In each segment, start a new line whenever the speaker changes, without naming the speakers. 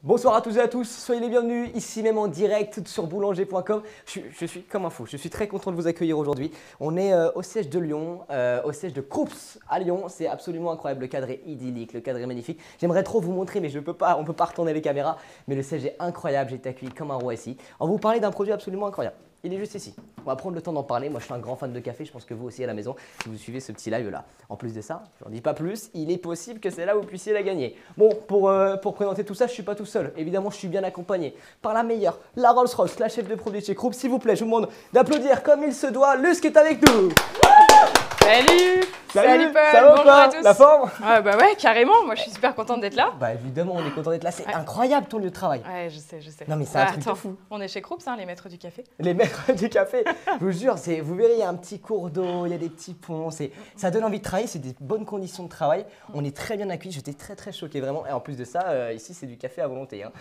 Bonsoir à tous et à tous, soyez les bienvenus ici même en direct sur boulanger.com. Je suis comme un fou, je suis très content de vous accueillir aujourd'hui. On est au siège de Lyon, au siège de Krups à Lyon. C'est absolument incroyable, le cadre est idyllique, le cadre est magnifique. J'aimerais trop vous montrer mais on ne peut pas retourner les caméras. Mais le siège est incroyable, j'ai été accueilli comme un roi ici. On va vous parler d'un produit absolument incroyable. Il est juste ici. On va prendre le temps d'en parler. Moi, je suis un grand fan de café. Je pense que vous aussi à la maison, si vous suivez ce petit live là. En plus de ça, je n'en dis pas plus. Il est possible que c'est là où vous puissiez la gagner. Bon, pour présenter tout ça, je ne suis pas tout seul. Évidemment, je suis bien accompagné par la meilleure, la Rolls-Royce, la chef de produit chez Krups. S'il vous plaît, je vous demande d'applaudir comme il se doit. Luce qui est avec nous.
Salut! Salut Paul!
Ça va
bonjour à tous!
La forme?
Ah bah ouais, carrément, moi je suis super contente d'être là.
Bah évidemment, on est content d'être là, c'est incroyable ton lieu de travail.
Ouais, je sais.
Non mais c'est un truc de fou.
On est chez Krups, hein, les maîtres du café.
Les maîtres du café, je vous jure, vous verrez, il y a un petit cours d'eau, il y a des petits ponts, ça donne envie de travailler, c'est des bonnes conditions de travail. On est très bien accueillis, j'étais très choqué vraiment. Et en plus de ça, ici c'est du café à volonté. Hein.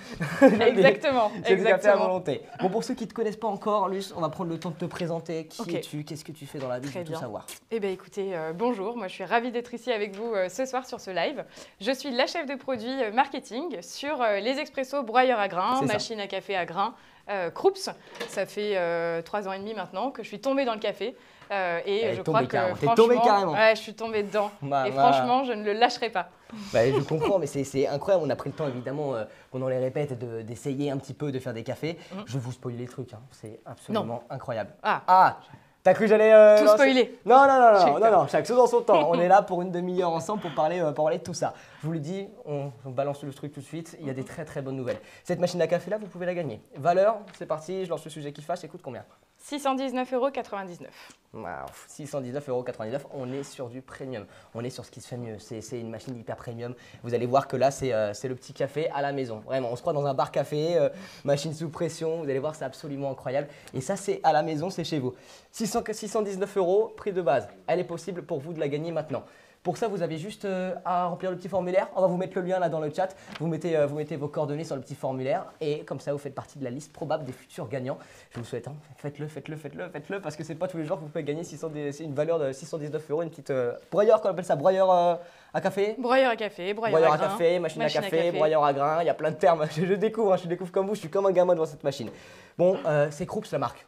Exactement.
C'est du café à volonté. Bon, pour ceux qui ne te connaissent pas encore, Luce, on va prendre le temps de te présenter. Qui es-tu? Qu'est-ce que tu fais dans la vie? Je veux tout savoir.
Eh bien écoutez, bonjour, moi je suis ravie d'être ici avec vous ce soir sur ce live. Je suis la chef de produit marketing sur les expressos broyeurs à grains, machines à café à grains, Krups. Ça fait 3 ans et demi maintenant que je suis tombée dans le café. Et je crois que franchement, ouais, je suis tombée dedans. Franchement, je ne le lâcherai pas.
Bah, je comprends, mais c'est incroyable. On a pris le temps évidemment pendant les répètes d'essayer un petit peu de faire des cafés. Je vais vous spoiler les trucs, hein. C'est absolument incroyable. T'as cru que j'allais
tout spoiler?
Non, chaque chose en son temps. On est là pour une demi-heure ensemble pour parler de tout ça. Je vous le dis, on balance le truc tout de suite. Il y a des très bonnes nouvelles. Cette machine à café là, vous pouvez la gagner. Valeur, c'est parti, je lance le sujet qui fâche, ça coûte combien?
619,99 €.
Wow, 619,99 €, on est sur du premium. On est sur ce qui se fait mieux. C'est une machine hyper premium. Vous allez voir que là, c'est le petit café à la maison. Vraiment, on se croit dans un bar café, machine sous pression. Vous allez voir, c'est absolument incroyable. Et ça, c'est à la maison, c'est chez vous. 619 €, prix de base. Elle est possible pour vous de la gagner maintenant. Pour ça, vous avez juste à remplir le petit formulaire. On va vous mettre le lien là dans le chat. Vous mettez vos coordonnées sur le petit formulaire et comme ça, vous faites partie de la liste probable des futurs gagnants. Je vous souhaite, hein, faites-le parce que c'est pas tous les jours que vous pouvez gagner une valeur de 619 €, une petite broyeur, qu'on appelle ça, broyeur à café.
Broyeur à café, broyeur à
café, machine à café, broyeur à grains. Il y a plein de termes. Je découvre, je découvre comme vous. Je suis comme un gamin devant cette machine. Bon, c'est Krups la marque.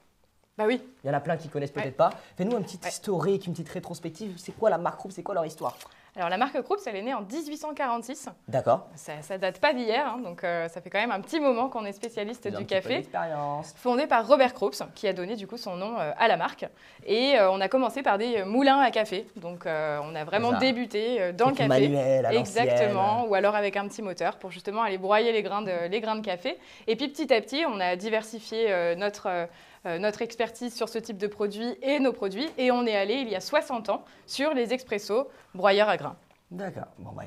Bah oui.
Il y en a plein qui connaissent peut-être pas. Fais-nous un petit historique, une petite rétrospective. C'est quoi la marque Krups? C'est quoi leur histoire?
Alors la marque Krups, elle est née en 1846.
D'accord.
Ça date pas d'hier, hein, donc ça fait quand même un petit moment qu'on est spécialiste du café.
Fondé
par Robert Krups, qui a donné du coup son nom à la marque. Et on a commencé par des moulins à café. Donc on a vraiment débuté dans le café.
Manuel,
exactement, ou alors avec un petit moteur pour justement aller broyer les grains de café. Et puis petit à petit, on a diversifié notre expertise sur ce type de produit et nos produits. Et on est allé, il y a 60 ans, sur les expressos broyeurs à grains.
D'accord. Bon, bah,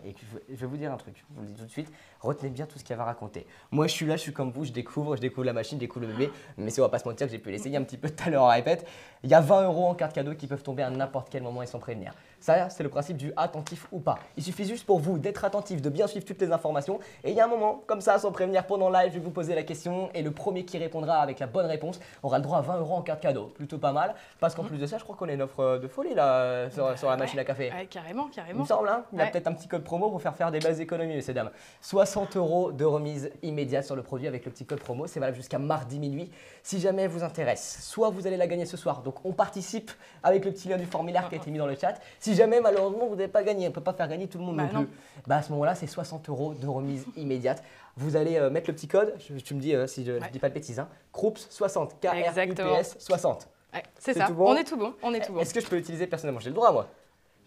je vais vous dire un truc, je vous le dis tout de suite. Retenez bien tout ce qu'elle va raconter. Moi, je suis là, je suis comme vous, je découvre la machine, je découvre le bébé. Mais si on va pas se mentir que j'ai pu l'essayer un petit peu tout à l'heure en répète. Il y a 20 € en carte cadeau qui peuvent tomber à n'importe quel moment et sans prévenir. Ça, c'est le principe du attentif ou pas. Il suffit juste pour vous d'être attentif, de bien suivre toutes les informations. Et il y a un moment, comme ça, sans prévenir, pendant le live, je vais vous poser la question. Et le premier qui répondra avec la bonne réponse aura le droit à 20 € en carte cadeau. Plutôt pas mal. Parce qu'en plus de ça, je crois qu'on a une offre de folie là sur la machine à café.
Ouais, carrément.
Il me semble, hein. Il y a peut-être un petit code promo pour faire des belles économies, messieurs dames. 60 € de remise immédiate sur le produit avec le petit code promo. C'est valable jusqu'à mardi minuit. Si jamais elle vous intéresse, soit vous allez la gagner ce soir. Donc on participe avec le petit lien du formulaire qui a été mis dans le chat. Si jamais malheureusement vous n'avez pas gagné, on ne peut pas faire gagner tout le monde non plus. Bah à ce moment-là, c'est 60 € de remise immédiate. Vous allez mettre le petit code, tu me dis si je ne dis pas de bêtises, hein. Krups 60, K-R-U-P-S 60.
Ouais, c'est ça, on est tout bon.
Est-ce que je peux l'utiliser personnellement? J'ai le droit moi.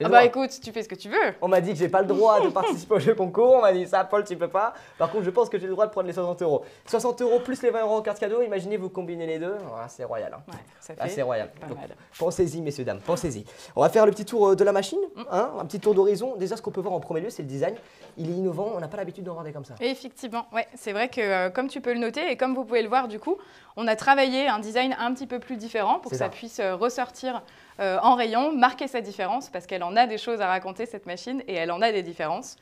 Ah bah écoute, tu fais ce que tu veux.
On m'a dit que j'ai pas le droit de participer au jeu concours. On m'a dit ça, Paul, tu peux pas. Par contre, je pense que j'ai le droit de prendre les 60 €. 60 € plus les 20 € en carte cadeau. Imaginez, vous combinez les deux. Ah, c'est royal. Hein.
Ouais, ça fait
c'est royal.
pas mal.
Pensez-y, messieurs, dames, pensez-y. On va faire le petit tour de la machine, hein, un petit tour d'horizon. Déjà, ce qu'on peut voir en premier lieu, c'est le design. Il est innovant. On n'a pas l'habitude d'en voir des comme ça.
Et effectivement, ouais, c'est vrai que comme tu peux le noter et comme vous pouvez le voir, du coup, on a travaillé un design un petit peu plus différent pour que ça puisse ressortir en rayon, marquer sa différence parce qu'elle en a des choses à raconter cette machine et elle en a des différences.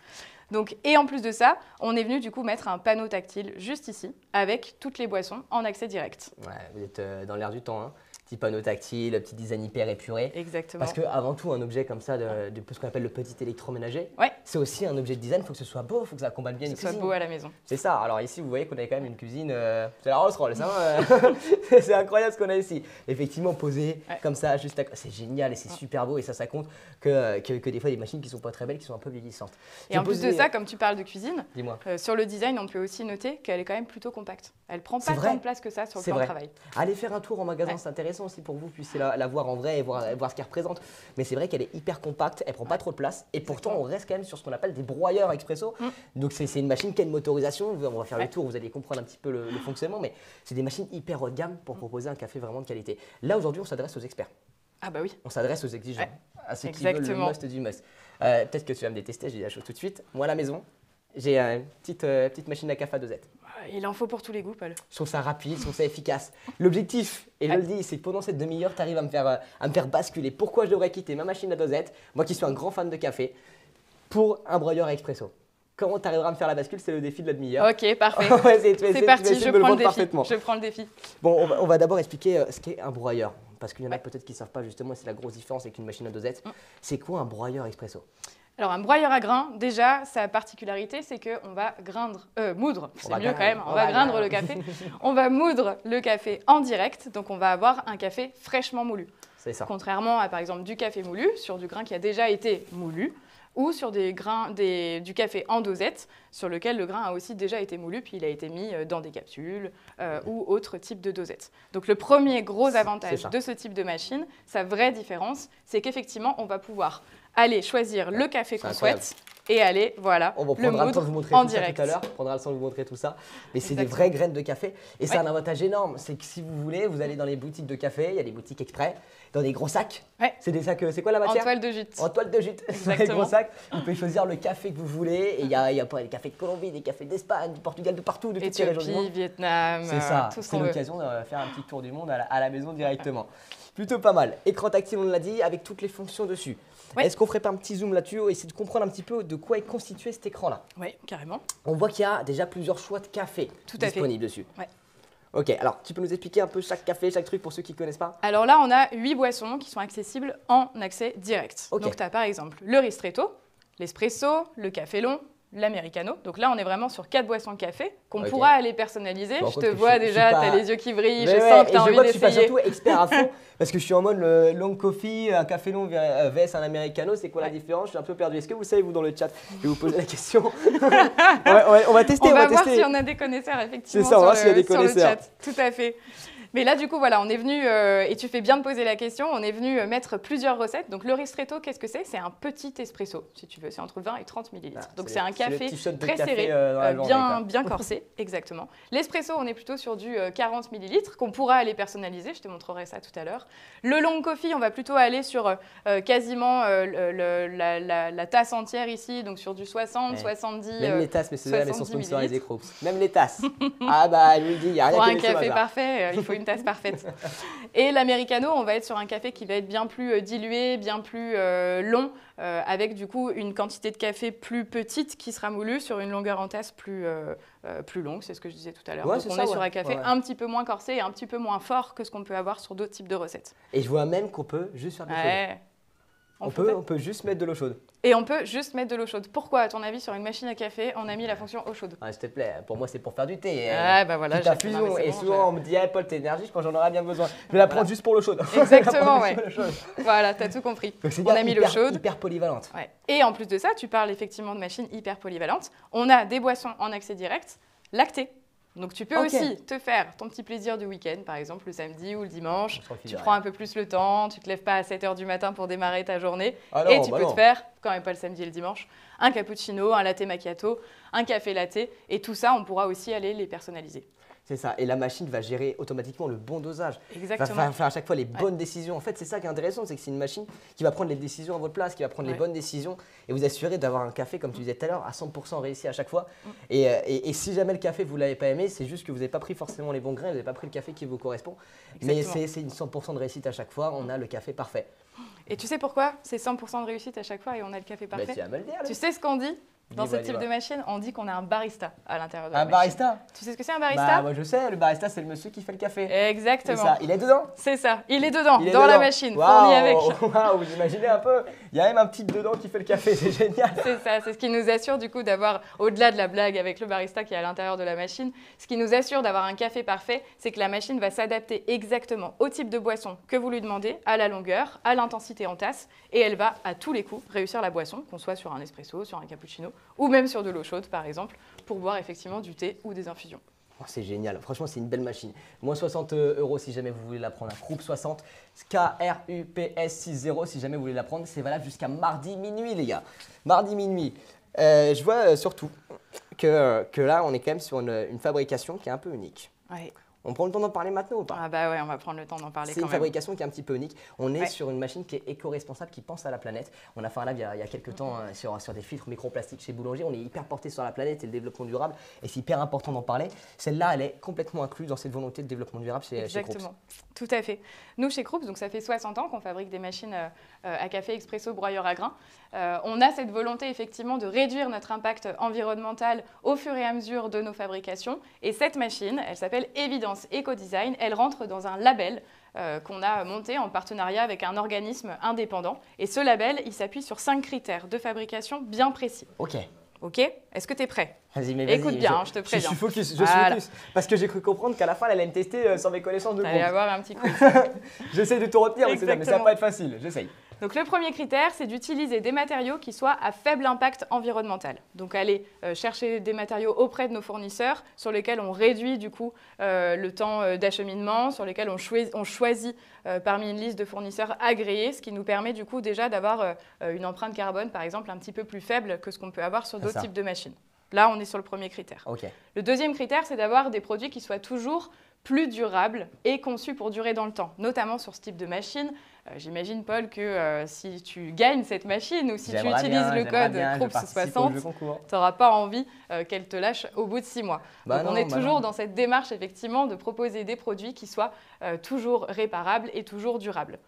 Donc, et en plus de ça, on est venu du coup mettre un panneau tactile juste ici avec toutes les boissons en accès direct.
Ouais, vous êtes dans l'air du temps, hein. Petit panneau tactile, petit design hyper épuré.
Exactement.
Parce qu'avant tout, un objet comme ça, de ce qu'on appelle le petit électroménager, c'est aussi un objet de design, il faut que ce soit beau, il faut que ça combatte bien une
Que ce soit
cuisine.
beau à la maison.
C'est ça. Alors ici, vous voyez qu'on a quand même une cuisine, c'est la Rolls-Royce, hein. C'est incroyable ce qu'on a ici. Effectivement, posé comme ça, juste à... C'est génial et c'est super beau et ça compte que des fois, des machines qui sont pas très belles, qui sont un peu vieillissantes.
Et en plus de ça, comme tu parles de cuisine, sur le design, on peut aussi noter qu'elle est quand même plutôt compacte. Elle prend pas tant de place que ça sur le plan de travail.
Allez faire un tour en magasin, c'est intéressant aussi pour que vous puissiez la voir en vrai et voir ce qu'elle représente. Mais c'est vrai qu'elle est hyper compacte, elle prend pas trop de place et pourtant on reste quand même sur ce qu'on appelle des broyeurs expresso. Donc c'est une machine qui a une motorisation, on va faire le tour, vous allez comprendre un petit peu le fonctionnement, mais c'est des machines hyper haut de gamme pour proposer un café vraiment de qualité. Là aujourd'hui on s'adresse aux experts.
Ah bah oui.
On s'adresse aux exigeants, à ceux qui veulent le must du must. Peut-être que tu vas me détester, je dis la chose tout de suite. Moi à la maison, j'ai une petite machine à café à dosette.
Il en faut pour tous les goûts, Paul.
Je trouve ça rapide, je trouve ça efficace. L'objectif, et je le dis, c'est que pendant cette demi-heure, tu arrives à me faire basculer. Pourquoi je devrais quitter ma machine à dosette, moi qui suis un grand fan de café, pour un broyeur à expresso. Comment tu arriveras à me faire la bascule, c'est le défi de la demi-heure.
Ok, parfait. C'est parti, je prends le défi. Je prends le défi.
Bon, on va d'abord expliquer ce qu'est un broyeur. Parce qu'il y en a peut-être qui ne savent pas justement, c'est la grosse différence avec une machine à dosette. C'est quoi un broyeur expresso?
Alors, un broyeur à grains, déjà, sa particularité, c'est qu'on va moudre, c'est mieux quand même, on va graindre le café. On va moudre le café en direct, donc on va avoir un café fraîchement moulu.
C'est ça.
Contrairement à, par exemple, du café moulu, sur du grain qui a déjà été moulu, ou sur du café en dosette, sur lequel le grain a aussi déjà été moulu, puis il a été mis dans des capsules ou autre type de dosette. Donc le premier gros avantage de ce type de machine, sa vraie différence, c'est qu'effectivement, on va pouvoir aller choisir le café qu'on souhaite et aller, voilà,
on
le moudre en direct.
Tout à l'heure, on prendra le temps de vous montrer tout ça. Mais c'est des vraies graines de café et c'est un avantage énorme. C'est que si vous voulez, vous allez dans les boutiques de café, il y a des boutiques exprès, dans des gros sacs. C'est des sacs, c'est quoi la matière?
En toile de jute.
En toile de jute, dans des gros sacs. Vous pouvez choisir le café que vous voulez et il y a des cafés de Colombie, des cafés d'Espagne, du Portugal, de partout, de toutes les régions du monde.
Vietnam,
c'est ça. C'est l'occasion de faire un petit tour du monde à la maison directement. Plutôt pas mal. Écran tactile, on l'a dit, avec toutes les fonctions dessus. Est-ce qu'on ferait pas un petit zoom là-dessus et essayer de comprendre un petit peu de quoi est constitué cet écran-là?
Oui, carrément.
On voit qu'il y a déjà plusieurs choix de café disponibles dessus. Ok, alors tu peux nous expliquer un peu chaque café, chaque truc pour ceux qui ne connaissent pas?
Alors là, on a 8 boissons qui sont accessibles en accès direct. Donc tu as par exemple le ristretto, l'espresso, le café long, l'americano. Donc là, on est vraiment sur 4 boissons de café qu'on pourra aller personnaliser. Je te vois déjà, tu as les yeux qui brillent, je sens que tu as envie d'essayer. Je suis pas surtout
expert à fond parce que je suis en mode le long coffee, un café long vs un americano. C'est quoi la différence? Je suis un peu perdu. Est-ce que vous savez, vous, dans le chat? Je vais vous poser la question. on va tester.
On va voir si on a des connaisseurs, effectivement,
ça, on va voir s'il y a des connaisseurs.
Le chat. Tout à fait. Mais là, du coup, voilà, on est venu, et tu fais bien de poser la question, on est venu mettre plusieurs recettes. Donc, le ristretto, qu'est-ce que c'est? C'est un petit espresso, si tu veux. C'est entre 20 et 30 millilitres. Donc, c'est un café très serré, bien corsé, exactement. L'espresso, on est plutôt sur du 40 millilitres qu'on pourra aller personnaliser. Je te montrerai ça tout à l'heure. Le long coffee, on va plutôt aller sur quasiment la tasse entière ici, donc sur du 60, 70.
Même les tasses, mais c'est là, elles sont sponsorisées Krups. Même les tasses. Ah bah, je lui dis, il n'y a rien
pour un café parfait, il faut une tasse parfaite. Et l'americano, on va être sur un café qui va être bien plus dilué, bien plus long, avec du coup une quantité de café plus petite qui sera moulue sur une longueur en tasse plus longue, c'est ce que je disais tout à l'heure. Donc on est sur un café un petit peu moins corsé et un petit peu moins fort que ce qu'on peut avoir sur d'autres types de recettes.
Et je vois même qu'on peut juste faire de l'eau chaude. On peut juste mettre de l'eau chaude.
Et on peut juste mettre de l'eau chaude. Pourquoi, à ton avis, sur une machine à café, on a mis la fonction eau chaude?
S'il te plaît, pour moi, c'est pour faire du thé.
Bah voilà,
la fusion. Et souvent, on me dit, Paul, t'es énergique quand j'en aurai bien besoin. Je vais la prendre juste pour l'eau chaude.
Exactement, ouais. Voilà, t'as tout compris.
Donc,
on a mis l'eau chaude.
Hyper polyvalente.
Et en plus de ça, tu parles effectivement de machines hyper polyvalentes. On a des boissons en accès direct, lactées. Donc tu peux aussi te faire ton petit plaisir du week-end, par exemple le samedi ou le dimanche. Tu prends un peu plus le temps, tu ne te lèves pas à 7 h du matin pour démarrer ta journée. Et tu peux te faire, quand même pas le samedi et le dimanche, un cappuccino, un latte macchiato, un café latte. Et tout ça, on pourra aussi aller les personnaliser.
C'est ça. Et la machine va gérer automatiquement le bon dosage.
Exactement.
Va faire à chaque fois les bonnes décisions. En fait, c'est ça qui est intéressant, c'est que c'est une machine qui va prendre les décisions à votre place, qui va prendre les bonnes décisions et vous assurer d'avoir un café, comme tu disais tout à l'heure, à 100% réussi à chaque fois. Et si jamais le café, vous ne l'avez pas aimé, c'est juste que vous n'avez pas pris forcément les bons grains, vous n'avez pas pris le café qui vous correspond. Exactement. Mais c'est une 100% de réussite à chaque fois. On a le café parfait.
Et tu sais pourquoi c'est 100% de réussite à chaque fois et on a le café parfait?
Tu vas me le dire.
Tu sais ce qu'on dit? Dans ce type de machine, on dit qu'on a un barista à l'intérieur de la machine.
Un barista?
Tu sais ce que c'est un barista?
Bah, moi je sais, le barista c'est le monsieur qui fait le café.
Exactement.
Ça. Il est dedans?
C'est ça, il est dedans, la machine, fourni avec.
Waouh, vous imaginez un peu? Il y a même un petit dedans qui fait le café, c'est génial.
C'est ça, c'est ce qui nous assure du coup d'avoir, au-delà de la blague avec le barista qui est à l'intérieur de la machine, ce qui nous assure d'avoir un café parfait, c'est que la machine va s'adapter exactement au type de boisson que vous lui demandez, à la longueur, à l'intensité en tasse, et elle va à tous les coups réussir la boisson, qu'on soit sur un espresso, sur un cappuccino, ou même sur de l'eau chaude par exemple, pour boire effectivement du thé ou des infusions.
Oh, c'est génial, franchement c'est une belle machine. Moins 60 € si jamais vous voulez la prendre. Krups 60, KRUPS 60 si jamais vous voulez la prendre. C'est valable jusqu'à mardi minuit les gars. Mardi minuit. Je vois surtout que là on est quand même sur une fabrication qui est un peu unique.
Ouais.
On prend le temps d'en parler maintenant ou pas?
Ah bah ouais, on va prendre le temps d'en parler quand même.
C'est une fabrication qui est un petit peu unique. On est sur une machine qui est éco-responsable, qui pense à la planète. On a fait un live il y a quelques temps sur des filtres microplastiques chez Boulanger. On est hyper porté sur la planète et le développement durable. Et c'est hyper important d'en parler. Celle-là, elle est complètement incluse dans cette volonté de développement durable chez Krups.
Exactement, tout à fait. Nous, chez Krups, donc ça fait 60 ans qu'on fabrique des machines à café expresso broyeur à grains. On a cette volonté effectivement de réduire notre impact environnemental au fur et à mesure de nos fabrications. Et cette machine, elle s'appelle Evidence Eco-Design. Elle rentre dans un label qu'on a monté en partenariat avec un organisme indépendant. Et ce label, il s'appuie sur 5 critères de fabrication bien précis.
Ok.
Ok? Est-ce que tu es prêt?
Vas-y, mais
écoute bien, je te préviens.
Je suis focus, je suis focus. Parce que j'ai cru comprendre qu'à la fin, elle allait me tester sans mes connaissances de groupe.
Allez avoir un petit quiz.
J'essaie de tout retenir, mais ça va pas être facile. J'essaye.
Donc le premier critère, c'est d'utiliser des matériaux qui soient à faible impact environnemental. Donc aller chercher des matériaux auprès de nos fournisseurs sur lesquels on réduit du coup le temps d'acheminement, sur lesquels on choisit parmi une liste de fournisseurs agréés, ce qui nous permet du coup déjà d'avoir une empreinte carbone par exemple un petit peu plus faible que ce qu'on peut avoir sur d'autres types de machines. Là, on est sur le premier critère.
Okay.
Le deuxième critère, c'est d'avoir des produits qui soient toujours plus durables et conçus pour durer dans le temps, notamment sur ce type de machine. J'imagine, Paul, que si tu gagnes cette machine ou si tu utilises le code Krups60, tu n'auras pas envie qu'elle te lâche au bout de 6 mois. Donc on est toujours dans cette démarche, effectivement, de proposer des produits qui soient toujours réparables et toujours durables.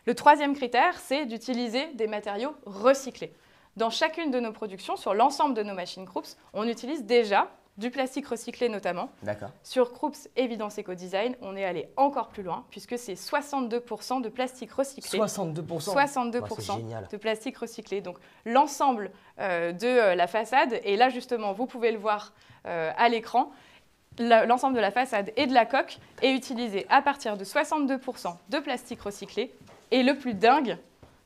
Le troisième critère, c'est d'utiliser des matériaux recyclés. Dans chacune de nos productions, sur l'ensemble de nos machines Krups, on utilise déjà du plastique recyclé notamment.
D'accord.
Sur Krups Evidence Eco-Design, on est allé encore plus loin puisque c'est 62% de plastique recyclé.
62%.
62% de plastique recyclé. Donc l'ensemble de la façade, et là justement vous pouvez le voir à l'écran, l'ensemble de la façade et de la coque est utilisé à partir de 62% de plastique recyclé. Et le plus dingue,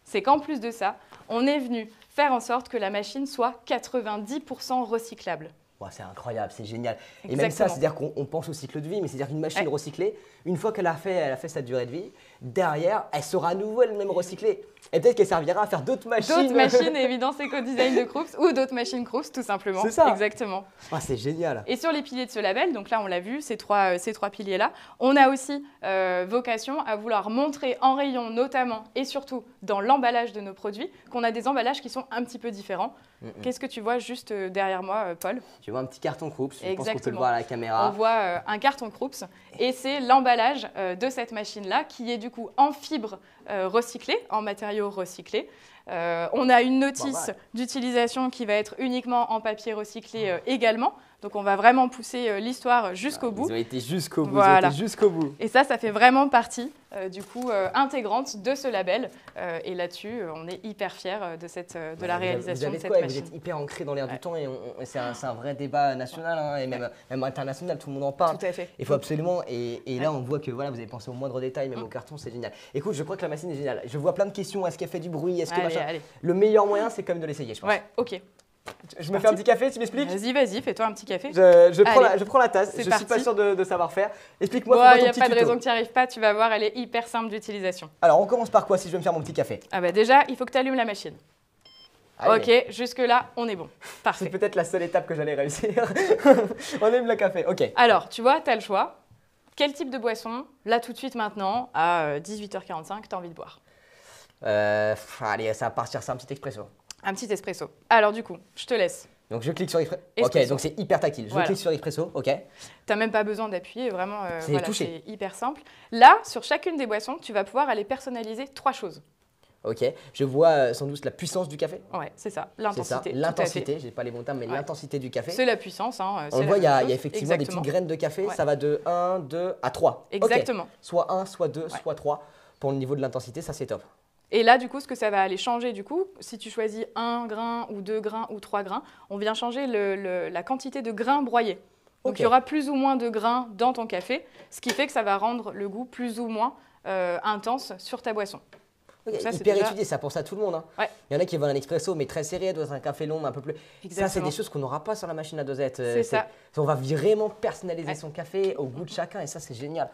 c'est qu'en plus de ça, on est venu faire en sorte que la machine soit 90% recyclable.
Wow, c'est incroyable, c'est génial.
Exactement.
Et même ça, c'est-à-dire qu'on pense au cycle de vie, mais c'est-à-dire qu'une machine recyclée, une fois qu'elle a fait sa durée de vie, derrière, elle sera à nouveau elle-même recyclée. Et peut-être qu'elle servira à faire d'autres machines.
D'autres machines Evidence Eco-Design de Krups ou d'autres machines Krups, tout simplement.
C'est ça.
Exactement.
Oh, c'est génial.
Et sur les piliers de ce label, donc là on l'a vu, ces trois piliers-là, on a aussi vocation à vouloir montrer en rayon notamment et surtout dans l'emballage de nos produits qu'on a des emballages qui sont un petit peu différents. Qu'est-ce que tu vois juste derrière moi, Paul?
Tu vois un petit carton Krups, je pense qu'on peut le
Exactement.
voir à la caméra.
On voit un carton Krups et c'est l'emballage de cette machine-là qui est du coup en fibre recyclée, en matériaux recyclés. On a une notice d'utilisation qui va être uniquement en papier recyclé également. Donc on va vraiment pousser l'histoire jusqu'au bout.
Ils ont été jusqu'au bout,
Voilà.
ils ont été jusqu'au bout.
Et ça fait vraiment partie du coup intégrante de ce label. Et là-dessus, on est hyper fiers de la réalisation de cette machine.
Vous êtes hyper ancré dans l'air du temps et c'est un vrai débat national hein, et même international, tout le monde en parle.
Tout à fait.
Il faut absolument, et là on voit que voilà, vous avez pensé au moindre détail, même au carton, c'est génial. Écoute, je crois que la machine est géniale. Je vois plein de questions, est-ce qu'elle fait du bruit, est-ce que machin.
Allez.
Le meilleur moyen, c'est quand même de l'essayer, je pense.
Ouais, ok.
Je me fais un petit café, tu m'expliques?
Vas-y, fais-toi un petit café.
Je prends la tasse, je
parti.
suis pas sûr de savoir faire. Explique-moi,
Il n'y a pas de raison que tu n'y arrives pas, tu vas voir, elle est hyper simple d'utilisation.
Alors, on commence par quoi si je veux me faire mon petit café?
Ah bah déjà, il faut que tu allumes la machine.
Allez.
Ok, jusque-là, on est bon. Parfait.
C'est peut-être la seule étape que j'allais réussir. On allume le café, ok.
Alors, tu vois, tu as le choix. Quel type de boisson, là tout de suite maintenant, à 18h45, tu as envie de boire?
Allez, ça va partir, c'est un petit expresso.
Un petit espresso. Alors du coup, je te laisse.
Donc je clique sur expresso.
Espresso.
Ok, donc c'est hyper tactile. Je clique sur expresso, ok.
Tu n'as même pas besoin d'appuyer, vraiment,
c'est
hyper simple. Là, sur chacune des boissons, tu vas pouvoir aller personnaliser 3 choses.
Ok, je vois sans doute la puissance du café.
Ouais, c'est ça,
l'intensité. L'intensité, j'ai pas les bons termes, mais l'intensité du café.
C'est la puissance. Hein,
on le voit, il y a effectivement des petites graines de café, ça va de 1, 2 à 3.
Exactement.
Okay. Soit 1, soit 2, soit 3 pour le niveau de l'intensité, ça c'est top.
Et là, du coup, ce que ça va aller changer, du coup, si tu choisis 1 grain ou 2 grains ou 3 grains, on vient changer la quantité de grains broyés. Donc, il y aura plus ou moins de grains dans ton café, ce qui fait que ça va rendre le goût plus ou moins intense sur ta boisson.
Okay, ça, hyper étudié, ça pour ça tout le monde. Hein.
Ouais.
Il y en a qui veulent un expresso, mais très serré, d'autres un café long, mais un peu plus. Exactement. Ça, c'est des choses qu'on n'aura pas sur la machine à dosette.
C'est ça.
On va vraiment personnaliser son café au goût de chacun, et ça, c'est génial.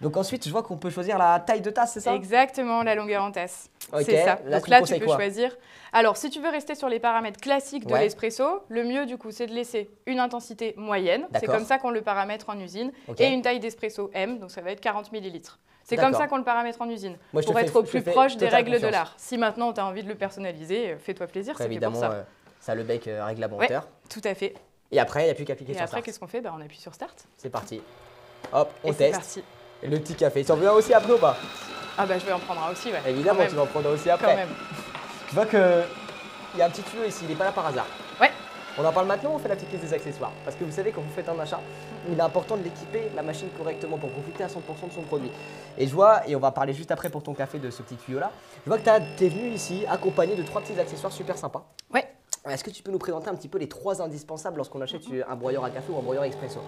Donc ensuite, je vois qu'on peut choisir la taille de tasse, c'est ça?
Exactement, la longueur en tasse.
Okay.
C'est ça.
Là,
donc là, tu peux choisir. Alors, si tu veux rester sur les paramètres classiques de l'espresso, le mieux, du coup, c'est de laisser une intensité moyenne. C'est comme ça qu'on le paramètre en usine. Et une taille d'espresso M, donc ça va être 40 ml. C'est comme ça qu'on le paramètre en usine, pour être au plus proche des règles de l'art. Si maintenant, tu as envie de le personnaliser, fais-toi plaisir, c'est fait pour ça.
Ça le bec règle la bon hauteur.
Tout à fait.
Et après, il n'y a plus qu'à appliquer sur Start.
Et après, qu'est-ce qu'on fait? On appuie sur Start.
C'est parti. Hop, on teste.
C'est parti.
Et le petit café. Tu en veux un aussi après ou pas?
Ah bah je vais en prendre un aussi, ouais.
Évidemment, tu vas en prendre aussi après.
Quand même.
Tu vois qu'il y a un petit tuyau ici, il n'est pas là par hasard.
Ouais.
On en parle maintenant ou on fait la petite liste des accessoires? Parce que vous savez, quand vous faites un achat, il est important de l'équiper, la machine correctement pour profiter à 100% de son produit. Et je vois, et on va parler juste après pour ton café de ce petit tuyau-là, je vois que tu es venu ici accompagné de 3 petits accessoires super sympas.
Ouais.
Est-ce que tu peux nous présenter un petit peu les 3 indispensables lorsqu'on achète un broyeur à café ou un broyeur expresso?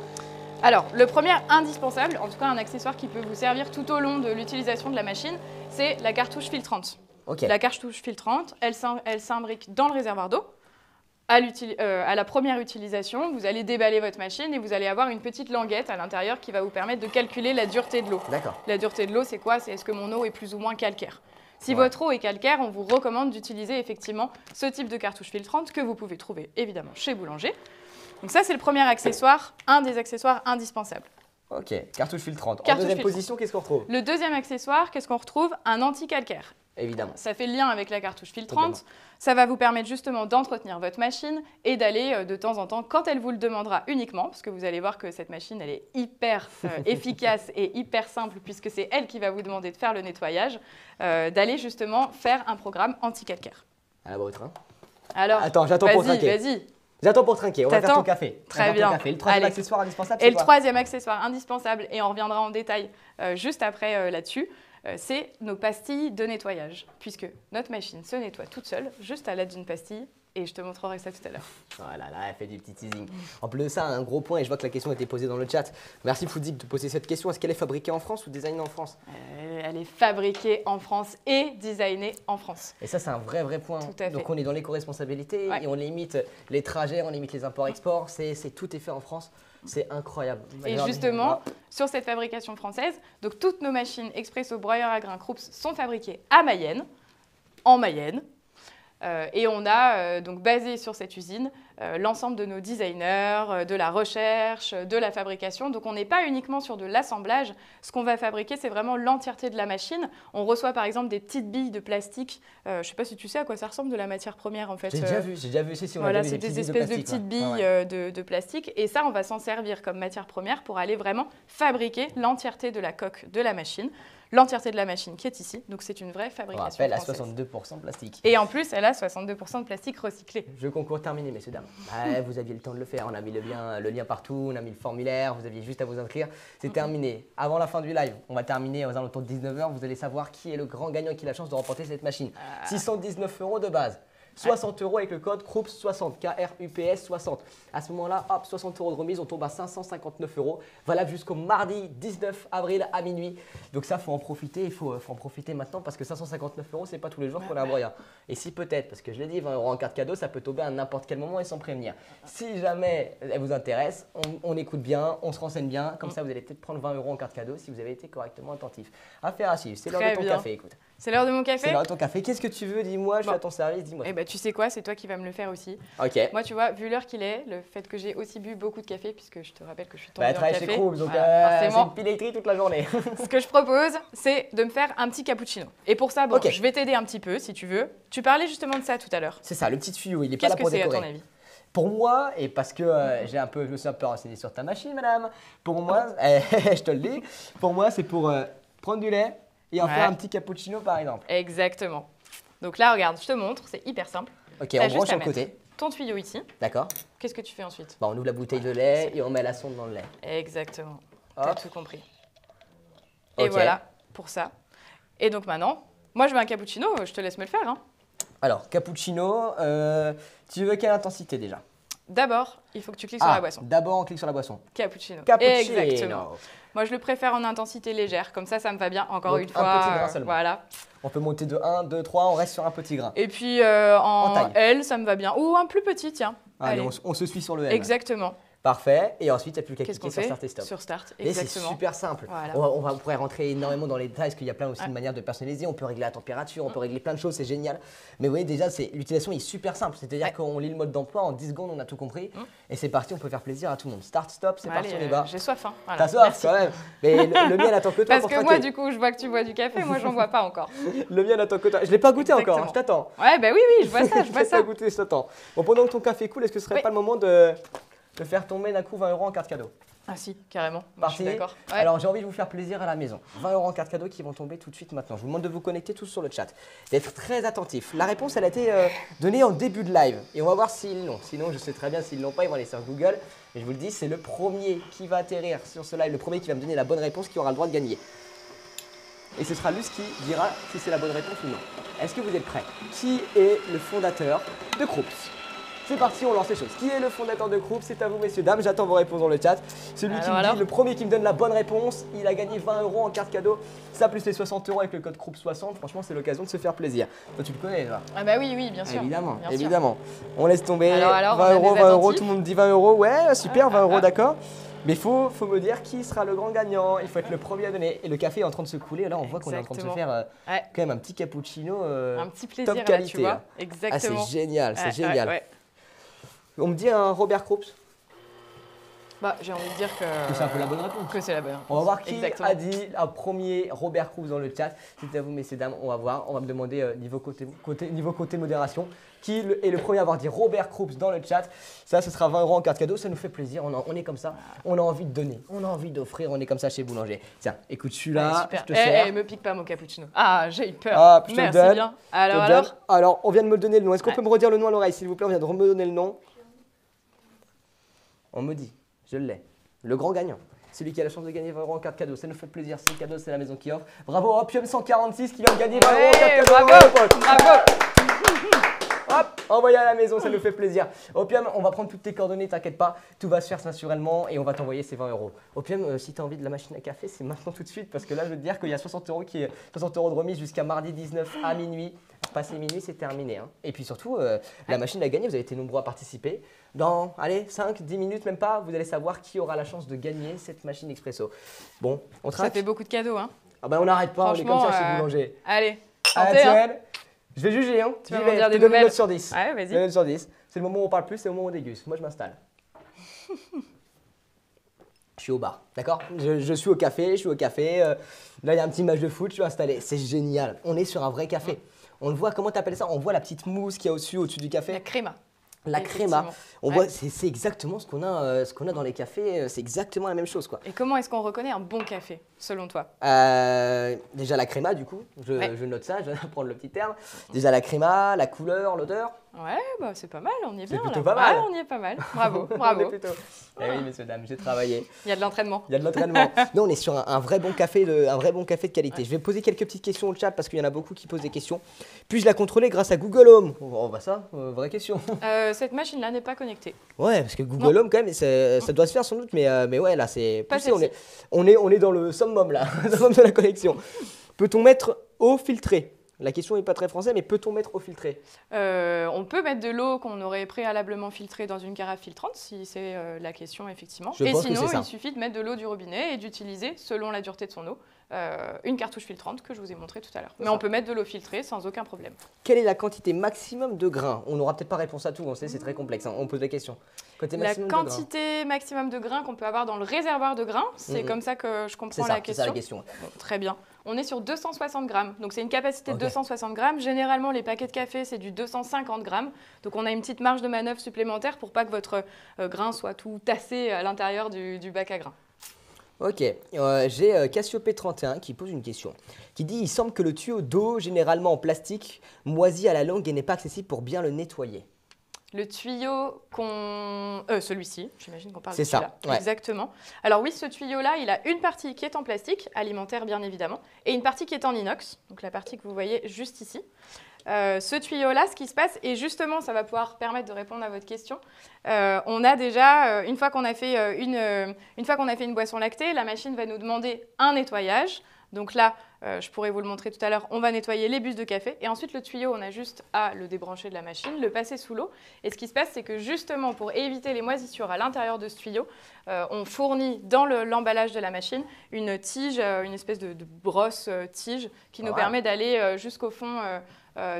Alors, le premier indispensable, en tout cas un accessoire qui peut vous servir tout au long de l'utilisation de la machine, c'est la cartouche filtrante.
Okay.
La cartouche filtrante, elle s'imbrique dans le réservoir d'eau. À la première utilisation, vous allez déballer votre machine et vous allez avoir une petite languette à l'intérieur qui va vous permettre de calculer la dureté de l'eau.
D'accord.
La dureté de l'eau, c'est quoi? C'est est-ce que mon eau est plus ou moins calcaire? Si votre eau est calcaire, on vous recommande d'utiliser effectivement ce type de cartouche filtrante que vous pouvez trouver évidemment chez Boulanger. Donc ça, c'est le premier accessoire, un des accessoires indispensables.
Ok, cartouche filtrante. En deuxième position, qu'est-ce qu'on retrouve?
Le deuxième accessoire, qu'est-ce qu'on retrouve? Un anti-calcaire.
Évidemment.
Ça fait le lien avec la cartouche filtrante. Ça va vous permettre justement d'entretenir votre machine et d'aller de temps en temps, quand elle vous le demandera uniquement, parce que vous allez voir que cette machine, elle est hyper efficace et hyper simple, puisque c'est elle qui va vous demander de faire le nettoyage, d'aller justement faire un programme anti-calcaire.
À la vôtre, hein.
Alors,
attends, j'attends pour trinquer.
Vas-y.
J'attends pour trinquer, on va faire ton café.
Très bien.
Le troisième accessoire indispensable,
et le troisième accessoire indispensable, et on reviendra en détail juste après là-dessus, c'est nos pastilles de nettoyage, puisque notre machine se nettoie toute seule, juste à l'aide d'une pastille, et je te montrerai ça tout à l'heure.
Voilà, là, elle fait du petit teasing. En plus de ça, un gros point, et je vois que la question a été posée dans le chat. Merci Foodzik de poser cette question. Est-ce qu'elle est fabriquée en France ou designée en France?
Elle est fabriquée en France et designée en France.
Et ça, c'est un vrai point.
Tout à fait.
Donc on est dans l'éco-responsabilité et on limite les trajets, on limite les imports-exports. Tout est fait en France. C'est incroyable.
Et justement, sur cette fabrication française, donc toutes nos machines expresso broyeurs à grains Krups sont fabriquées à Mayenne, en Mayenne. Et on a donc basé sur cette usine l'ensemble de nos designers, de la recherche, de la fabrication. Donc on n'est pas uniquement sur de l'assemblage. Ce qu'on va fabriquer, c'est vraiment l'entièreté de la machine. On reçoit par exemple des petites billes de plastique. Je ne sais pas si tu sais à quoi ça ressemble de la matière première en fait.
J'ai déjà vu. Si,
voilà, c'est des espèces de petites billes de plastique. Et ça, on va s'en servir comme matière première pour aller vraiment fabriquer l'entièreté de la coque de la machine. L'entièreté de la machine qui est ici, donc c'est une vraie fabrication.
On rappelle à 62% plastique.
Et en plus, elle a 62% de plastique recyclé.
Jeu concours terminé, messieurs, dames. Vous aviez le temps de le faire, on a mis le lien partout, on a mis le formulaire, vous aviez juste à vous inscrire. C'est terminé. Avant la fin du live, on va terminer aux alentours de 19 h, vous allez savoir qui est le grand gagnant qui a la chance de remporter cette machine. 619 € de base. 60 € avec le code KRUPS60, KRUPS60. À ce moment-là, hop, 60 € de remise, on tombe à 559 €, valable jusqu'au mardi 19 avril à minuit. Donc ça, faut en profiter, il faut en profiter maintenant parce que 559 €, c'est pas tous les jours qu'on a un broyeur. Et si peut-être, parce que je l'ai dit, 20 € en carte cadeau, ça peut tomber à n'importe quel moment et sans prévenir. Si jamais elle vous intéresse, on écoute bien, on se renseigne bien, comme ça vous allez peut-être prendre 20 € en carte cadeau si vous avez été correctement attentif. Affaire à suivre, c'est l'heure de ton café, écoute.
C'est l'heure de mon café?
C'est l'heure de ton café. Qu'est-ce que tu veux? Dis-moi, je suis à ton service, dis-moi.
Eh ben, tu sais quoi, c'est toi qui vas me le faire aussi.
Ok.
Moi, tu vois, vu l'heure qu'il est, le fait que j'ai aussi bu beaucoup de café, puisque je te rappelle que je suis tombée dans le
travaille
café.
chez Krups, donc
voilà,
c'est une pile électrique toute la journée.
Ce que je propose, c'est de me faire un petit cappuccino. Et pour ça, je vais t'aider un petit peu, si tu veux. Tu parlais justement de ça tout à l'heure.
C'est ça, le petit tuyau, il n'est pas là pour décorer.
Qu'est-ce que c'est à ton avis?
Pour moi, et parce que je me suis un peu renseigné sur ta machine, madame, pour moi, je te le dis, pour moi, c'est pour prendre du lait et en faire un petit cappuccino, par exemple.
Exactement. Donc là, regarde, je te montre, c'est hyper simple.
Ok,
T'as
on
juste
branche
à
sur le
mettre
côté.
ton tuyau ici.
D'accord.
Qu'est-ce que tu fais ensuite?
On ouvre la bouteille de lait et on met la sonde dans le lait.
Exactement. T'as
Hop.
tout compris. Et
Ok.
voilà pour ça. Et donc maintenant, moi je veux un cappuccino, je te laisse me le faire. Hein.
Alors, cappuccino, tu veux quelle intensité déjà?
D'abord, il faut que tu cliques sur la boisson.
D'abord, on clique sur la boisson.
Cappuccino.
Cappuccino.
Exactement. Moi, je le préfère en intensité légère, comme ça me va bien. Encore
Donc,
une fois,
un petit grain seulement.
voilà.
On peut monter de 1, 2, 3, on reste sur un petit grain.
Et puis
En taille.
L, ça me va bien. Ou un plus petit, tiens.
Allez, on se suit sur le L.
Exactement.
Parfait. Et ensuite, il n'y a plus qu'à
Qu'est-ce
cliquer
qu'on
sur
fait?
Start et Stop.
Sur Start,
Et c'est
exactement.
super simple.
Voilà.
On pourrait rentrer énormément dans les détails parce qu'il y a plein aussi de manières de personnaliser. On peut régler la température, on peut régler plein de choses, c'est génial. Mais vous voyez, déjà, l'utilisation est super simple. C'est-à-dire qu'on lit le mode d'emploi, en 10 secondes, on a tout compris. Et c'est parti, on peut faire plaisir à tout le monde. Start, stop, c'est parti, on y va.
J'ai soif. Hein. Voilà.
T'as soif
Merci.
quand même. Mais le mien n'attend que toi
Parce
pour
que
traquer.
moi, du coup, je vois que tu bois du café, moi, j'en bois pas encore.
Le mien n'attend que toi. Je l'ai pas goûté encore, hein, je t'attends.
Ouais, bah oui, je vois ça, je vois ça.
Pas goûté, je t'attends. Bon, pendant que ton café coule, est-ce que ce serait
Oui.
pas le moment de faire tomber d'un coup 20 € en carte cadeau?
Ah si, carrément. Moi, je suis
Parti.
d'accord. Ouais.
Alors j'ai envie de vous faire plaisir à la maison. 20 € en carte cadeau qui vont tomber tout de suite maintenant. Je vous demande de vous connecter tous sur le chat, d'être très attentifs. La réponse elle a été donnée en début de live et on va voir s'ils l'ont. Sinon je sais très bien s'ils l'ont pas, ils vont aller sur Google. Mais je vous le dis, c'est le premier qui va atterrir sur ce live, le premier qui va me donner la bonne réponse qui aura le droit de gagner. Et ce sera Luce qui dira si c'est la bonne réponse ou non. Est-ce que vous êtes prêts? Qui est le fondateur de Krups? C'est parti, on lance les choses. Qui est le fondateur de Krups? C'est à vous, messieurs, dames. J'attends vos réponses dans le chat. Celui qui me dit, le premier qui me donne la bonne réponse, il a gagné 20 € en carte cadeau. Ça, plus les 60 € avec le code Krups60. Franchement, c'est l'occasion de se faire plaisir. Toi, tu le connais, toi?
Ah bah oui, bien sûr.
Évidemment,
bien sûr.
évidemment. On laisse tomber.
Alors,
20
on a
€,
des
20 €.
attentifs.
Tout le monde dit 20 €. Ouais, super, 20 €, d'accord. Mais il faut me dire qui sera le grand gagnant. Il faut être le premier à donner. Et le café est en train de se couler. Là, on voit qu'on est en train de se faire quand même un petit cappuccino
un petit plaisir,
top qualité.
là, tu vois.
Là.
Exactement.
Ah, c'est génial, c'est génial.
Ouais.
On me dit un Robert Krups?
Bah, j'ai envie de dire que
c'est un peu la bonne réponse.
Que c'est la bonne réponse.
On va voir qui
Exactement.
a dit un premier Robert Krups dans le chat. C'est à vous, messieurs, dames. On va voir. On va me demander niveau côté modération. Qui est le premier à avoir dit Robert Krups dans le chat? Ça, ce sera 20 € en carte cadeau. Ça nous fait plaisir. On est comme ça. On a envie de donner. On a envie d'offrir. On est comme ça chez Boulanger. Tiens, écoute, celui-là, je te sers.
Me pique pas mon cappuccino. Ah, j'ai eu peur.
Ah, je te le
Merci
donne.
bien.
Alors, on vient de me donner le nom. Est-ce qu'on peut me redire le nom à l'oreille, s'il vous plaît? On vient de me donner le nom. On me dit, je l'ai. Le grand gagnant. Celui qui a la chance de gagner 20 € en carte cadeau. Ça nous fait plaisir. C'est le cadeau, c'est la maison qui offre. Bravo, Opium 146 qui vient de gagner 20 € en carte cadeau.
Bravo.
Hop, envoyé à la maison, ça nous fait plaisir. Opium, on va prendre toutes tes coordonnées, t'inquiète pas. Tout va se faire naturellement et on va t'envoyer ces 20 €. Opium, si tu as envie de la machine à café, c'est maintenant tout de suite parce que là, je veux te dire qu'il y a 60 € de remise jusqu'à mardi 19 à minuit. Passé minuit, c'est terminé. Hein. Et puis surtout, la machine à gagner, vous avez été nombreux à participer. Dans, allez, 5, 10 minutes, même pas, vous allez savoir qui aura la chance de gagner cette machine expresso. Bon, on traque.
Ça fait beaucoup de cadeaux, hein.
Ah bah on n'arrête pas, on est comme ça chez Boulanger.
Allez,
Allez,
santé, hein.
je vais juger, hein.
Tu vas me dire des
donne une
nouvelles.
note sur 10.
Ouais, vas-y.
Une note sur 10. C'est le moment où on parle plus, c'est le moment où on déguste. Moi, je m'installe. Je suis au bar, d'accord? Je suis au café, là, il y a un petit match de foot, je suis installé. C'est génial. On est sur un vrai café. On le voit, comment tu appelles ça? On voit la petite mousse qu'il y a au-dessus du café.
La créma.
La créma. On voit, c'est exactement ce qu'on a dans les cafés. C'est exactement la même chose, quoi.
Et comment est-ce qu'on reconnaît un bon café, selon toi?
Déjà la créma, du coup. Je note ça, je viens d'apprendre le petit terme. Déjà la créma, la couleur, l'odeur.
Ouais, bah c'est pas mal, on y est bien.
C'est plutôt
là.
pas mal.
Ouais, on y est pas mal. Bravo,
On
bravo.
est plutôt. Eh oui, messieurs, dames, j'ai travaillé.
Il y a de l'entraînement.
Il y a de l'entraînement. Nous, on est sur un vrai bon café de qualité. Ouais. Je vais poser quelques petites questions au chat parce qu'il y en a beaucoup qui posent des questions. Puis-je la contrôler grâce à Google Home? Oh, bah ça, vraie question.
Cette machine-là n'est pas connectée.
Ouais, parce que Google Home, quand même, ça doit se faire sans doute, mais ouais, là, c'est poussé. On est dans le summum, là, de la connexion. Peut-on mettre eau filtrée? La question n'est pas très française, mais peut-on mettre eau filtrée?
On peut mettre de l'eau qu'on aurait préalablement filtrée dans une carafe filtrante, si c'est la question, effectivement. Et sinon, il suffit de mettre de l'eau du robinet et d'utiliser, selon la dureté de son eau, une cartouche filtrante que je vous ai montrée tout à l'heure. Mais on peut mettre de l'eau filtrée sans aucun problème.
Quelle est la quantité maximum de grains? On n'aura peut-être pas réponse à tout, on sait, c'est très complexe, hein. On pose la question.
La quantité maximum de grains qu'on peut avoir dans le réservoir de grains, c'est comme ça que je comprends la question.
C'est ça la question.
Bon, très bien. On est sur 260 grammes, donc c'est une capacité de 260 grammes. Généralement, les paquets de café, c'est du 250 grammes. Donc on a une petite marge de manœuvre supplémentaire pour pas que votre grain soit tout tassé à l'intérieur du bac à grains.
Ok, j'ai Cassiope31 qui pose une question, qui dit: il semble que le tuyau d'eau, généralement en plastique, moisit à la longue et n'est pas accessible pour bien le nettoyer.
Le tuyau celui-ci, j'imagine qu'on parle de
C'est ça,
celui-là.
ouais.
Exactement. Alors oui, ce tuyau-là, il a une partie qui est en plastique, alimentaire bien évidemment, et une partie qui est en inox, donc la partie que vous voyez juste ici. Ce tuyau-là, ce qui se passe, et justement, ça va pouvoir permettre de répondre à votre question. On a déjà, une fois qu'on a fait une boisson lactée, la machine va nous demander un nettoyage. Donc là, je pourrais vous le montrer tout à l'heure, on va nettoyer les bus de café. Et ensuite, le tuyau, on a juste à le débrancher de la machine, le passer sous l'eau. Et ce qui se passe, c'est que justement, pour éviter les moisissures à l'intérieur de ce tuyau, on fournit dans l'emballage de la machine une tige, une espèce de brosse tige qui nous permet d'aller jusqu'au fond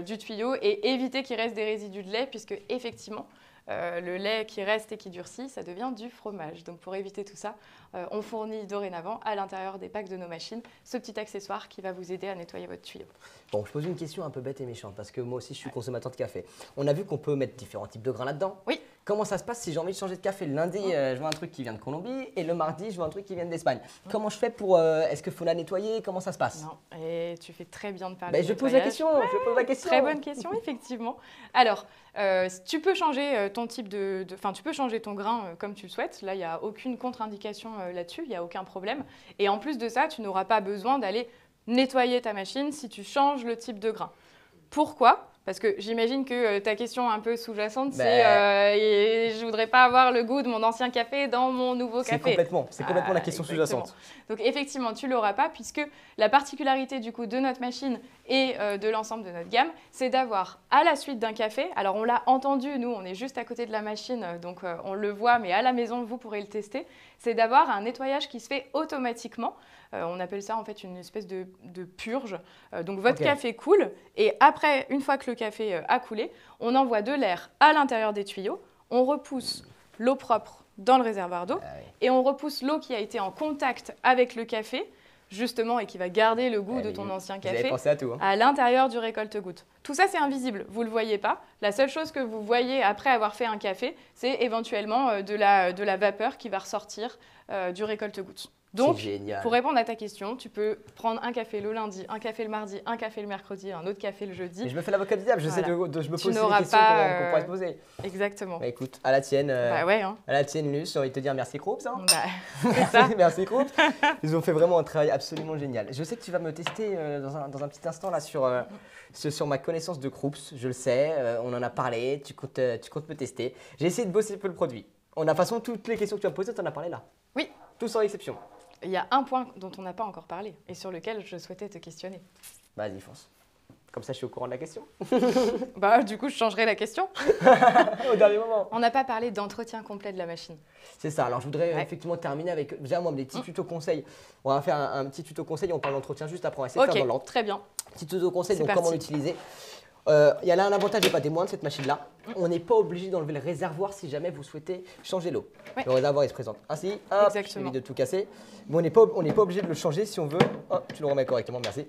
du tuyau et éviter qu'il reste des résidus de lait, puisque effectivement, le lait qui reste et qui durcit, ça devient du fromage. Donc pour éviter tout ça, on fournit dorénavant à l'intérieur des packs de nos machines ce petit accessoire qui va vous aider à nettoyer votre tuyau.
Bon, je pose une question un peu bête et méchante parce que moi aussi je suis consommateur de café. On a vu qu'on peut mettre différents types de grains là-dedans.
Oui.
Comment ça se passe si j'ai envie de changer de café? Le lundi, je veux un truc qui vient de Colombie et le mardi, je veux un truc qui vient d'Espagne. Comment je fais pour... est-ce qu'il faut la nettoyer? Comment ça se passe?
Non, et tu fais très bien de parler de
Je pose la question, je pose la question.
Très bonne question, effectivement. Alors, tu peux changer ton type tu peux changer ton grain comme tu le souhaites. Là, il n'y a aucune contre-indication là-dessus, il n'y a aucun problème. Et en plus de ça, tu n'auras pas besoin d'aller nettoyer ta machine si tu changes le type de grain. Pourquoi ? Parce que j'imagine que ta question un peu sous-jacente, c'est je ne voudrais pas avoir le goût de mon ancien café dans mon nouveau café.
C'est complètement la question sous-jacente.
Donc effectivement, tu ne l'auras pas puisque la particularité du coup de notre machine et de l'ensemble de notre gamme, c'est d'avoir à la suite d'un café, alors on l'a entendu, nous on est juste à côté de la machine, donc on le voit, mais à la maison vous pourrez le tester, c'est d'avoir un nettoyage qui se fait automatiquement. On appelle ça en fait une espèce de purge. Donc votre café coule et après, une fois que le café a coulé, on envoie de l'air à l'intérieur des tuyaux, on repousse l'eau propre dans le réservoir d'eau et on repousse l'eau qui a été en contact avec le café, justement, et qui va garder le goût de ton ancien café à l'intérieur du récolte-gouttes. Tout ça, c'est invisible, vous ne le voyez pas. La seule chose que vous voyez après avoir fait un café, c'est éventuellement de la vapeur qui va ressortir du récolte-gouttes. Donc, pour répondre à ta question, tu peux prendre un café le lundi, un café le mardi, un café le mercredi, un autre café le jeudi.
Mais je me fais l'avocat du diable, je me pose les questions qu'on pourrait se poser.
Exactement.
Bah écoute, à la tienne,
à
la tienne Luce, j'ai envie de te dire merci Krups.
C'est ça.
Merci Krups. Ils ont fait vraiment un travail absolument génial. Je sais que tu vas me tester dans un petit instant là sur ma connaissance de Krups, je le sais, on en a parlé, tu comptes me tester. J'ai essayé de bosser un peu le produit. De toute façon, toutes les questions que tu as posées, tu en as parlé là.
Oui.
Tout sans exception.
Il y a un point dont on n'a pas encore parlé et sur lequel je souhaitais te questionner.
Vas-y, fonce. Comme ça, je suis au courant de la question.
Du coup, je changerai la question.
Au dernier moment.
On n'a pas parlé d'entretien complet de la machine.
C'est ça. Alors, je voudrais effectivement terminer avec, déjà, moi, des petits tutos conseils. On va faire un petit tuto conseil et on parle d'entretien juste après. On va essayer de faire dans l'ordre.
Très bien.
Petit tuto conseil, donc comment l'utiliser. Il y a là un avantage et pas des moindres, cette machine-là. On n'est pas obligé d'enlever le réservoir si jamais vous souhaitez changer l'eau. Ouais. Le réservoir, il se présente ainsi. Hop, j'évite de tout casser. Mais on n'est pas obligé de le changer si on veut. Oh, tu le remets correctement, merci.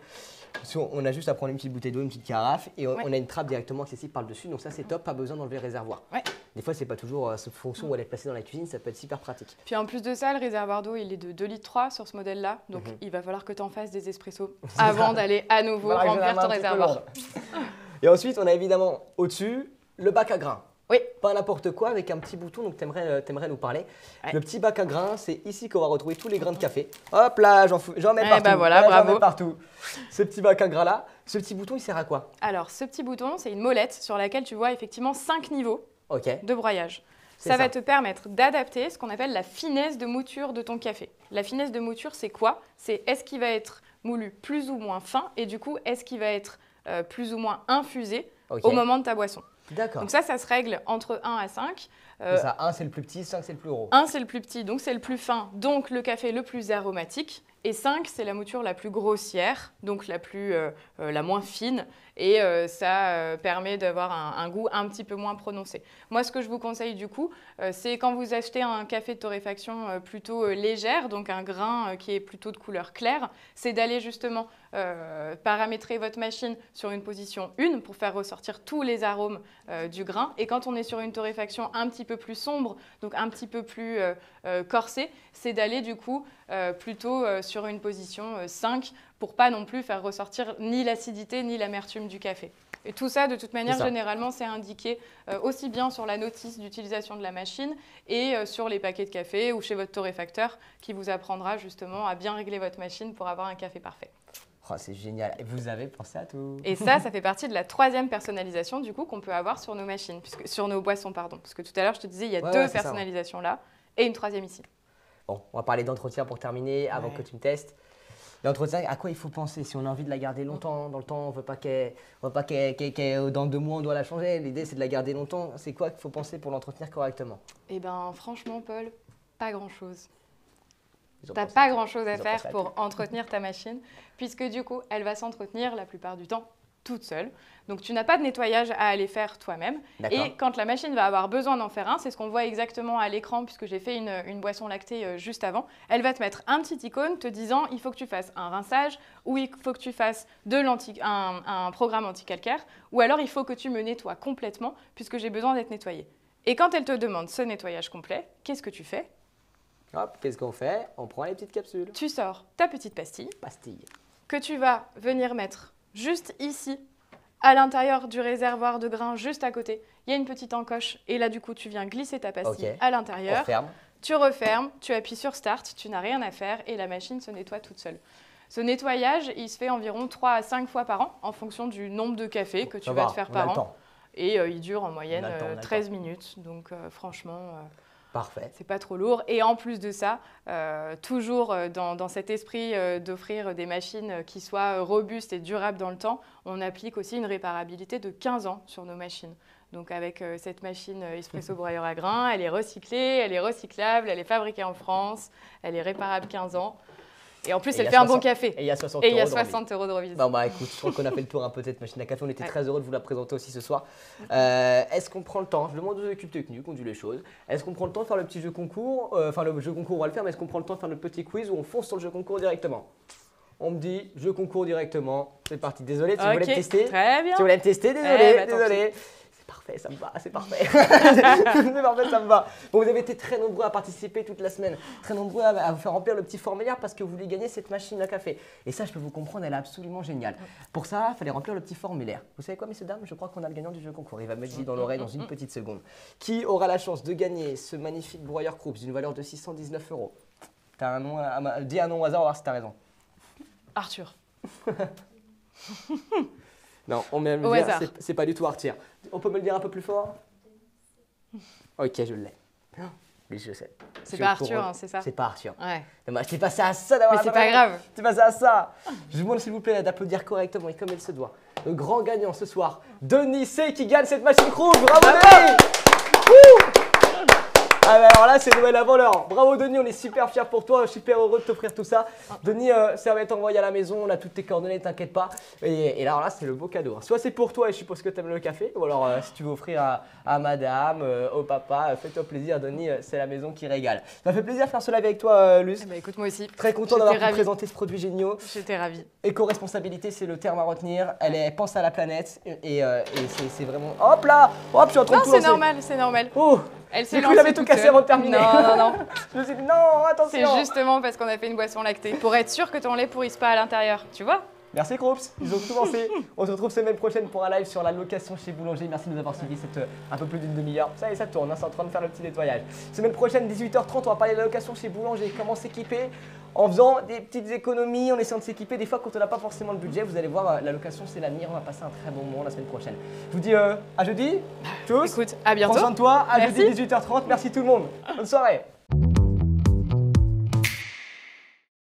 On a juste à prendre une petite bouteille d'eau, une petite carafe et on a une trappe directement accessible par le dessus. Donc ça, c'est top, pas besoin d'enlever le réservoir. Ouais. Des fois, c'est pas toujours cette fonction où elle est placée dans la cuisine, ça peut être super pratique.
Puis en plus de ça, le réservoir d'eau, il est de 2,3 litres sur ce modèle-là. Donc il va falloir que tu en fasses des espressos avant d'aller à nouveau remplir ton réservoir.
Et ensuite, on a évidemment au-dessus le bac à grains.
Oui.
Pas n'importe quoi, avec un petit bouton, donc tu aimerais nous parler. Ouais. Le petit bac à grains, c'est ici qu'on va retrouver tous les grains de café. Hop là, j'en mets partout.
Bravo.
J'en mets partout. Ce petit bac à grains là, ce petit bouton, il sert à quoi?
Alors, ce petit bouton, c'est une molette sur laquelle tu vois effectivement 5 niveaux de broyage. Ça va te permettre d'adapter ce qu'on appelle la finesse de mouture de ton café. La finesse de mouture, c'est quoi? C'est est-ce qu'il va être moulu plus ou moins fin et du coup, est-ce qu'il va être plus ou moins infusé au moment de ta boisson.
D'accord.
Donc ça se règle entre 1 à 5.
Ça, 1 c'est le plus petit, 5 c'est le plus gros.
1 c'est le plus petit, donc c'est le plus fin, donc le café le plus aromatique. Et 5 c'est la mouture la plus grossière, donc la moins fine. Et ça permet d'avoir un goût un petit peu moins prononcé. Moi, ce que je vous conseille du coup, c'est quand vous achetez un café de torréfaction plutôt légère, donc un grain qui est plutôt de couleur claire, c'est d'aller justement paramétrer votre machine sur une position 1 pour faire ressortir tous les arômes du grain. Et quand on est sur une torréfaction un petit peu peu plus sombre, donc un petit peu plus corsé, c'est d'aller du coup plutôt sur une position 5 pour pas non plus faire ressortir ni l'acidité ni l'amertume du café. Et tout ça, de toute manière, généralement, c'est indiqué aussi bien sur la notice d'utilisation de la machine et sur les paquets de café ou chez votre torréfacteur qui vous apprendra justement à bien régler votre machine pour avoir un café parfait.
Oh, c'est génial. Et vous avez pensé à tout.
Et ça fait partie de la 3e personnalisation du coup qu'on peut avoir sur nos machines, sur nos boissons, pardon. Parce que tout à l'heure, je te disais, il y a 2 personnalisations là et une 3e ici.
Bon, on va parler d'entretien pour terminer avant que tu me testes. L'entretien, à quoi il faut penser si on a envie de la garder longtemps dans le temps, on ne veut pas dans 2 mois on doit la changer. L'idée c'est de la garder longtemps. C'est quoi qu'il faut penser pour l'entretenir correctement?
Eh bien franchement Paul, pas grand-chose. Tu n'as pas grand-chose à faire pour entretenir ta machine puisque du coup elle va s'entretenir la plupart du temps toute seule. Donc tu n'as pas de nettoyage à aller faire toi-même. Et quand la machine va avoir besoin d'en faire un, c'est ce qu'on voit exactement à l'écran puisque j'ai fait une boisson lactée juste avant, elle va te mettre un petit icône te disant il faut que tu fasses un rinçage ou il faut que tu fasses un programme anti-calcaire ou alors il faut que tu me nettoies complètement puisque j'ai besoin d'être nettoyé. Et quand elle te demande ce nettoyage complet, qu'est-ce que tu fais?
Hop, qu'est-ce qu'on fait? On prend les petites capsules.
Tu sors ta petite pastille que tu vas venir mettre juste ici, à l'intérieur du réservoir de grains, juste à côté. Il y a une petite encoche et là, du coup, tu viens glisser ta pastille à l'intérieur. Tu refermes, tu appuies sur Start, tu n'as rien à faire et la machine se nettoie toute seule. Ce nettoyage, il se fait environ 3 à 5 fois par an en fonction du nombre de cafés que tu vas te faire par an. Et il dure en moyenne 13 minutes. Donc franchement,
parfait.
C'est pas trop lourd. Et en plus de ça, toujours dans cet esprit d'offrir des machines qui soient robustes et durables dans le temps, on applique aussi une réparabilité de 15 ans sur nos machines. Donc avec cette machine Espresso broyeur à grains, elle est recyclée, elle est recyclable, elle est fabriquée en France, elle est réparable 15 ans. Et en plus, elle fait un bon café.
Et il y a 60
euros de remise.
Bon, bah écoute, je crois qu'on a fait le tour un peu de cette machine à café. On était très heureux de vous la présenter aussi ce soir. Est-ce qu'on prend le temps? Je demande aux équipes techniques, on dit les choses. Est-ce qu'on prend le temps de faire le petit jeu concours? Enfin, le jeu concours, on va le faire, mais est-ce qu'on prend le temps de faire le petit quiz ou on fonce sur le jeu concours directement? On me dit jeu concours directement. C'est parti. Désolé, si vous voulez me tester.
Très bien.
Si vous voulez me tester, désolé, désolé. Parfait, ça me va, c'est parfait. C'est parfait, ça me va. Bon, vous avez été très nombreux à participer toute la semaine, très nombreux à vous faire remplir le petit formulaire parce que vous voulez gagner cette machine à café. Et ça, je peux vous comprendre, elle est absolument géniale. Pour ça, il fallait remplir le petit formulaire. Vous savez quoi, messieurs, dames? Je crois qu'on a le gagnant du jeu concours. Il va me dire dans l'oreille dans une petite seconde. Qui aura la chance de gagner ce magnifique broyeur Krups d'une valeur de 619 €? T'as un nom, dis un nom au hasard, on va voir si t'as raison.
Arthur.
Non, on met le dire, c'est pas du tout Arthur. On peut me le dire un peu plus fort? Ok, je l'ai. Oui, je sais.
C'est pas Arthur, hein, c'est ça?
C'est pas Arthur.
Ouais.
Je t'ai passé à ça d'avoir.
Mais c'est pas grave.
Je t'ai passé à ça. Je vous demande s'il vous plaît d'applaudir correctement et comme il se doit. Le grand gagnant ce soir, Denis C qui gagne cette machine Krups. Bravo Denis! Ah bah alors là, c'est Noël avant l'heure. Bravo Denis, on est super fiers pour toi, super heureux de t'offrir tout ça. Denis, ça va être envoyé à la maison, on a toutes tes coordonnées, t'inquiète pas. Et alors là, c'est le beau cadeau. Soit c'est pour toi et je suppose que tu aimes le café, ou alors si tu veux offrir à madame, au papa, fais-toi plaisir Denis, c'est la maison qui régale. Ça m'a fait plaisir de faire ce live avec toi Luce.
Bah écoute, moi aussi.
Très content d'avoir pu présenter ce produit génial.
J'étais ravie.
Éco-responsabilité, c'est le terme à retenir. Elle pense à la planète et c'est vraiment… Hop là! Hop, je suis en train de tout lancer.
C'est normal, c'est normal.
Oh!
Elle s'est
lancée. Il avait tout cassé avant de terminer.
Non.
Je me suis dit non, attention.
C'est justement parce qu'on a fait une boisson lactée pour être sûr que ton lait pourrisse pas à l'intérieur, tu vois?
Merci Krups, ils ont tout lancé. On se retrouve semaine prochaine pour un live sur la location chez Boulanger. Merci de nous avoir suivis cette un peu plus d'une demi-heure. Ça y est, ça tourne, hein, c'est en train de faire le petit nettoyage. Semaine prochaine, 18h30, on va parler de la location chez Boulanger. Comment s'équiper en faisant des petites économies, en essayant de s'équiper. Des fois, quand on n'a pas forcément le budget, vous allez voir, la location c'est l'avenir. On va passer un très bon moment la semaine prochaine. Je vous dis à jeudi. Tchuss.
Écoute, à bientôt.
Prends soin de toi. À
Merci.
jeudi 18h30. Merci tout le monde. Bonne soirée.